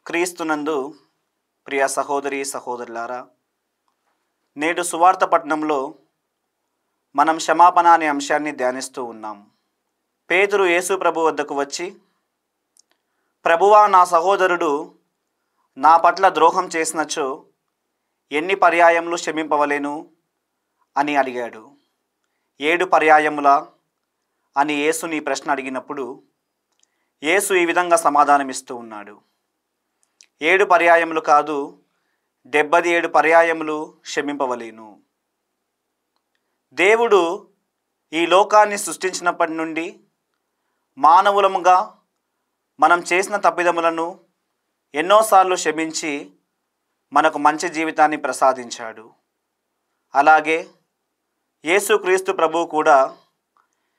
క్రీస్తునందు ప్రియ సహోదరి సహోదరులారా, నేడు సువార్త పట్టణంలో మనం క్షమాపణ అనే అంశాన్ని ధ్యానిస్తూ ఉన్నాం. పేతురు యేసు ప్రభు వద్దకు వచ్చి, ప్రభువా, నా సహోదరుడు నా పట్ల ద్రోహం చేసినచో ఎన్ని పర్యాయములు క్షమింపవలేను అని అడిగాడు. 7 పర్యాయములా అని యేసుని ప్రశ్న అడిగినప్పుడు యేసు ఈ విధంగా సమాధానమిస్తూ ఉన్నాడు. 7 పర్యాయములు కాదు, 77 పర్యాయములు క్షమింపవలేను. దేవుడు ఈ లోకాన్ని సృష్టించినప్పటి నుండి మానవులముగా మనం చేసిన తప్పిదములను ఎన్నోసార్లు క్షమించి మనకు మంచి జీవితాన్ని ప్రసాదించాడు. అలాగే యేసుక్రీస్తు ప్రభువు కూడా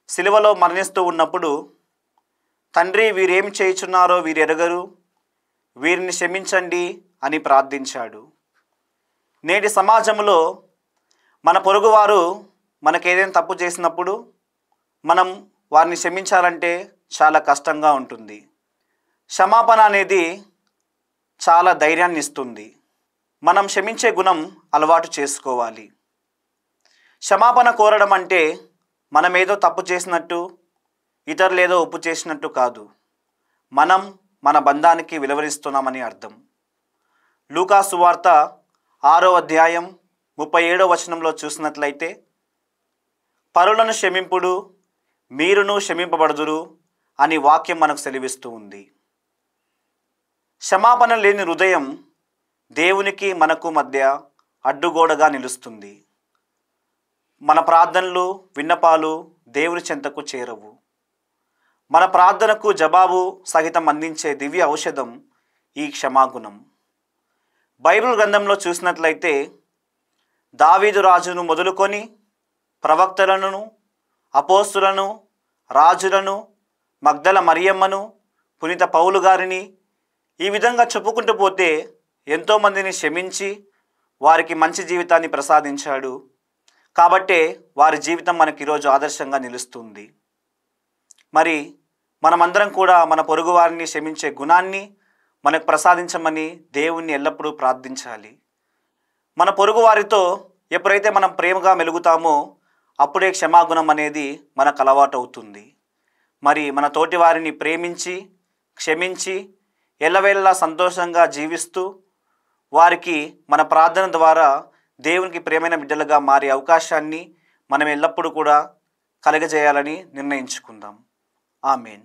సిలువలో మరణిస్తూ ఉన్నప్పుడు, తండ్రి, వీరేమి చేయుచున్నారో వీరు ఎరుగరు, వీరిని క్షమించండి అని ప్రార్థించాడు. నేటి సమాజంలో మన పొరుగువారు మనకేదైనా తప్పు చేసినప్పుడు మనం వారిని క్షమించాలంటే చాలా కష్టంగా ఉంటుంది. క్షమాపణ అనేది చాలా ధైర్యాన్ని ఇస్తుంది. మనం క్షమించే గుణం అలవాటు చేసుకోవాలి. క్షమాపణ కోరడం అంటే మనం ఏదో తప్పు చేసినట్టు, ఇతరులు ఏదో ఉప్పు చేసినట్టు కాదు. మనం మన బంధానికి విలువరిస్తున్నామని అర్థం. లూకా సువార్త 6వ అధ్యాయం 37వ వచనంలో చూసినట్లయితే, పరులను క్షమింపుడు, మీరును క్షమింపబడుదురు అని వాక్యం మనకు సెలవిస్తూ ఉంది. క్షమాపణ లేని హృదయం దేవునికి మనకు మధ్య అడ్డుగోడగా నిలుస్తుంది. మన ప్రార్థనలు, విన్నపాలు దేవుని చెంతకు చేరవు. మన ప్రార్థనకు జవాబు సహితం అందించే దివ్య ఔషధం ఈ క్షమాగుణం. బైబిల్ గ్రంథంలో చూసినట్లయితే దావీదు రాజును మొదలుకొని ప్రవక్తలను, అపోస్తులను, రాజులను, మగ్దల మరియమ్మను, పునీత పౌలు గారిని, ఈ విధంగా చెప్పుకుంటూ పోతే ఎంతోమందిని క్షమించి వారికి మంచి జీవితాన్ని ప్రసాదించాడు. కాబట్టే వారి జీవితం మనకి ఈరోజు ఆదర్శంగా నిలుస్తుంది. మరి మనమందరం కూడా మన పొరుగు వారిని క్షమించే గుణాన్ని మనకు ప్రసాదించమని దేవుణ్ణి ఎల్లప్పుడూ ప్రార్థించాలి. మన పొరుగు వారితో ఎప్పుడైతే మనం ప్రేమగా మెలుగుతామో అప్పుడే క్షమాగుణం అనేది మనకు అలవాటు అవుతుంది. మరి మన తోటి వారిని ప్రేమించి, క్షమించి, ఎల్లవేళలా సంతోషంగా జీవిస్తూ వారికి మన ప్రార్థన ద్వారా దేవునికి ప్రియమైన బిడ్డలుగా మారే అవకాశాన్ని మనం ఎల్లప్పుడూ కూడా కలగజేయాలని నిర్ణయించుకుందాం. ఆమేన్.